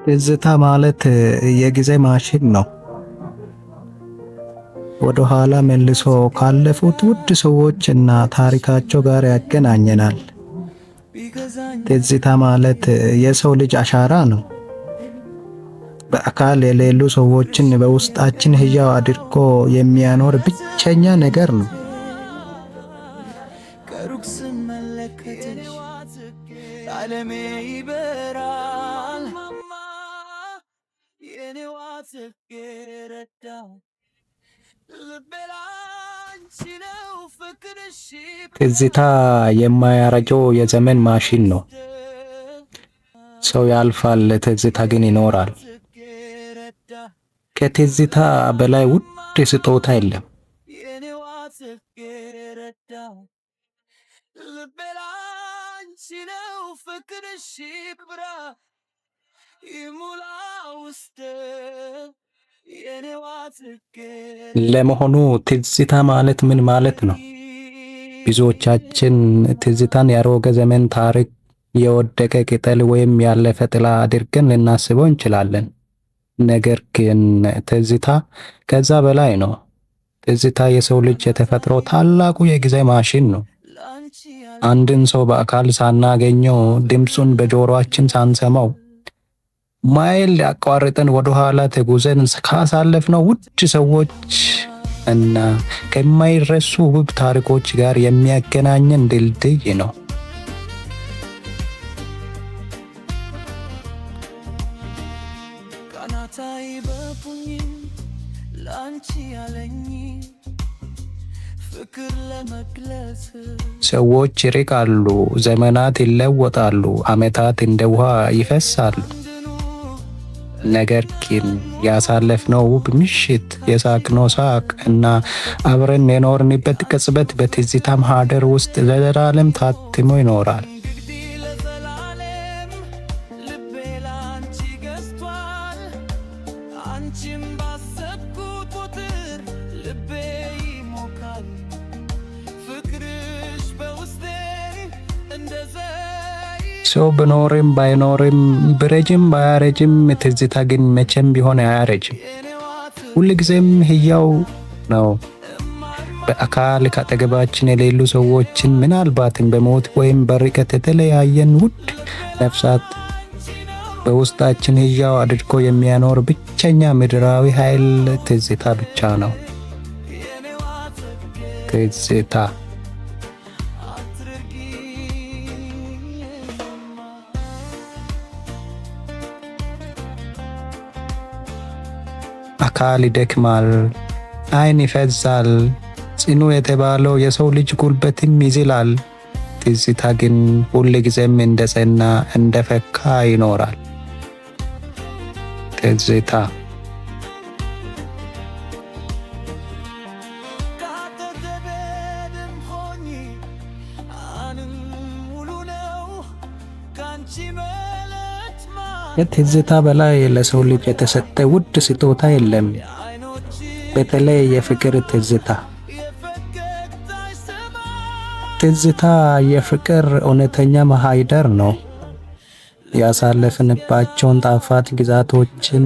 ትዝታ ማለት የጊዜ ማሽን ነው። ወደ ኋላ መልሶ ካለፉት ውድ ሰዎችና ታሪካቸው ጋር ያገናኘናል። ትዝታ ማለት የሰው ልጅ አሻራ ነው። በአካል የሌሉ ሰዎችን በውስጣችን ሕያው አድርጎ የሚያኖር ብቸኛ ነገር ነው። ከሩቅ ስመለከትሽ ዓለሜ ይበራል። የኔዋ ጽጌረዳ ልቤ ላንቺ ነው ፍቅርሽ። ትዝታ የማያረጀው የዘመን ማሽን ነው። ሰው ያልፋል፣ ትዝታ ግን ይኖራል። ከትዝታ በላይ ውድ ስጦታ የለም። የኔዋ ጽጌረዳ ልቤ ላንቺ ነው ፍቅርሽ ይብራ ይሙላ ውስጥ የኔዋ ጽጌረዳ። ለመሆኑ ትዝታ ማለት ምን ማለት ነው? ብዙዎቻችን ትዝታን ያሮገ ዘመን ታሪክ፣ የወደቀ ቅጠል ወይም ያለፈ ጥላ አድርገን ልናስበው እንችላለን። ነገር ግን ትዝታ ከዛ በላይ ነው። ትዝታ የሰው ልጅ የተፈጥሮ ታላቁ የጊዜ ማሽን ነው። አንድን ሰው በአካል ሳናገኘው፣ ድምፁን በጆሮአችን ሳንሰማው፣ ማይል አቋርጠን ወደ ኋላ ተጉዘን ካሳለፍነው ውድ ሰዎች እና ከማይረሱ ውብ ታሪኮች ጋር የሚያገናኘን ድልድይ ነው። ሰዎች ይርቃሉ፣ ዘመናት ይለወጣሉ፣ ዓመታት እንደ ውሃ ይፈሳሉ። ነገር ግን ያሳለፍነው ውብ ምሽት፣ የሳቅነው ሳቅ እና አብረን የኖርንበት ቅጽበት በትዝታ ማህደር ውስጥ ለዘላለም ታትሞ ይኖራል። ሰው ቢኖርም ባይኖርም ቢረጅም ባያረጅም ትዝታ ግን መቼም ቢሆን አያረጅም። ሁልጊዜም ሕያው ነው። በአካል ካጠገባችን የሌሉ ሰዎችን፣ ምናልባትም በሞት ወይም በርቀት የተለያየን ውድ ነፍሳት በውስጣችን ሕያው አድርጎ የሚያኖር ብቸኛ ምድራዊ ኃይል ትዝታ ብቻ ነው። ትዝታ አካል ይደክማል፣ ዓይን ይፈዛል፣ ጽኑ የተባለው የሰው ልጅ ጉልበትም ይዝላል። ትዝታ ግን ሁልጊዜም እንደጸና እንደፈካ ይኖራል። ትዝታ ከትዝታ በላይ ለሰው ልጅ የተሰጠ ውድ ስጦታ የለም። በተለይ የፍቅር ትዝታ። ትዝታ የፍቅር እውነተኛ ማህደር ነው። ያሳለፍንባቸውን ጣፋጭ ጊዜያቶችን፣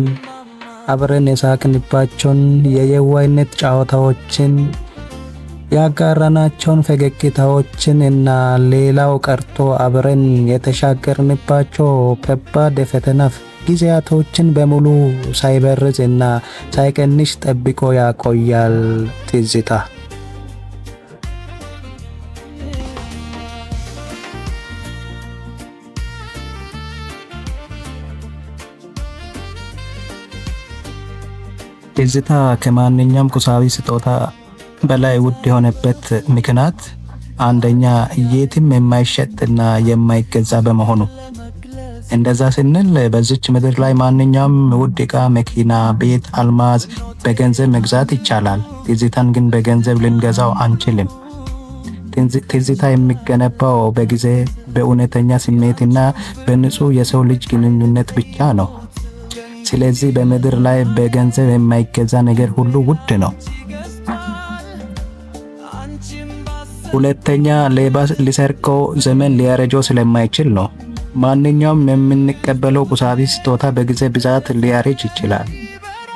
አብረን የሳቅንባቸውን የየዋህነት ጨዋታዎችን፣ ያጋራናቸውን ፈገግታዎችን እና ሌላው ቀርቶ አብረን የተሻገርንባቸው ከባድ የፈተና ጊዜያቶችን በሙሉ ሳይበርዝ እና ሳይቀንስ ጠብቆ ያቆያል ትዝታ። ትዝታ ከማንኛውም ቁሳዊ ስጦታ በላይ ውድ የሆነበት ምክንያት አንደኛ የትም የማይሸጥና የማይገዛ በመሆኑ። እንደዛ ስንል በዚች ምድር ላይ ማንኛውም ውድ ዕቃ፣ መኪና፣ ቤት፣ አልማዝ በገንዘብ መግዛት ይቻላል። ትዝታን ግን በገንዘብ ልንገዛው አንችልም። ትዝታ የሚገነባው በጊዜ፣ በእውነተኛ ስሜትና በንጹህ የሰው ልጅ ግንኙነት ብቻ ነው። ስለዚህ በምድር ላይ በገንዘብ የማይገዛ ነገር ሁሉ ውድ ነው። ሁለተኛ ሌባ ሊሰርቀው ዘመን ሊያረጀው ስለማይችል ነው። ማንኛውም የምንቀበለው ቁሳዊ ስጦታ በጊዜ ብዛት ሊያረጅ ይችላል፣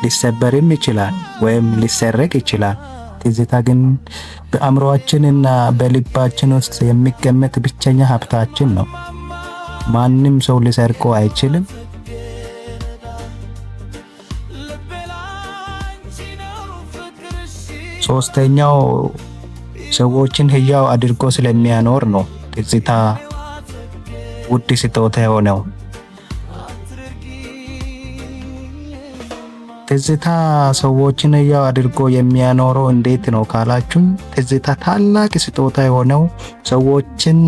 ሊሰበርም ይችላል ወይም ሊሰረቅ ይችላል። ትዝታ ግን በአእምሮአችንና በልባችን ውስጥ የሚቀመጥ ብቸኛ ሀብታችን ነው። ማንም ሰው ሊሰርቀው አይችልም። ሶስተኛው ሰዎችን ህያው አድርጎ ስለሚያኖር ነው ትዝታ ውድ ስጦታ የሆነው። ትዝታ ሰዎችን ህያው አድርጎ የሚያኖረው እንዴት ነው ካላችሁኝ፣ ትዝታ ታላቅ ስጦታ የሆነው ሰዎችን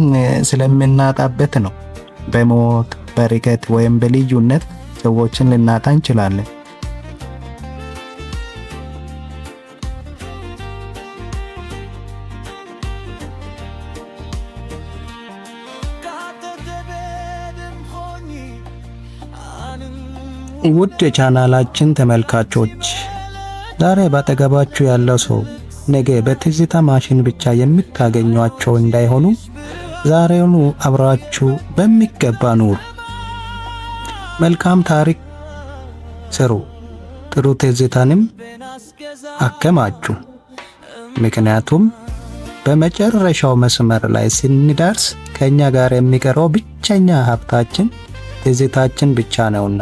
ስለምናጣበት ነው። በሞት በርቀት ወይም በልዩነት ሰዎችን ልናጣ እንችላለን። ውድ የቻናላችን ተመልካቾች፣ ዛሬ ባጠገባችሁ ያለው ሰው ነገ በትዝታ ማሽን ብቻ የምታገኟቸው እንዳይሆኑ ዛሬውኑ አብራችሁ በሚገባ ኑሩ። መልካም ታሪክ ስሩ፣ ጥሩ ትዝታንም አከማቹ። ምክንያቱም በመጨረሻው መስመር ላይ ስንደርስ ከኛ ጋር የሚቀረው ብቸኛ ሀብታችን ትዝታችን ብቻ ነውና።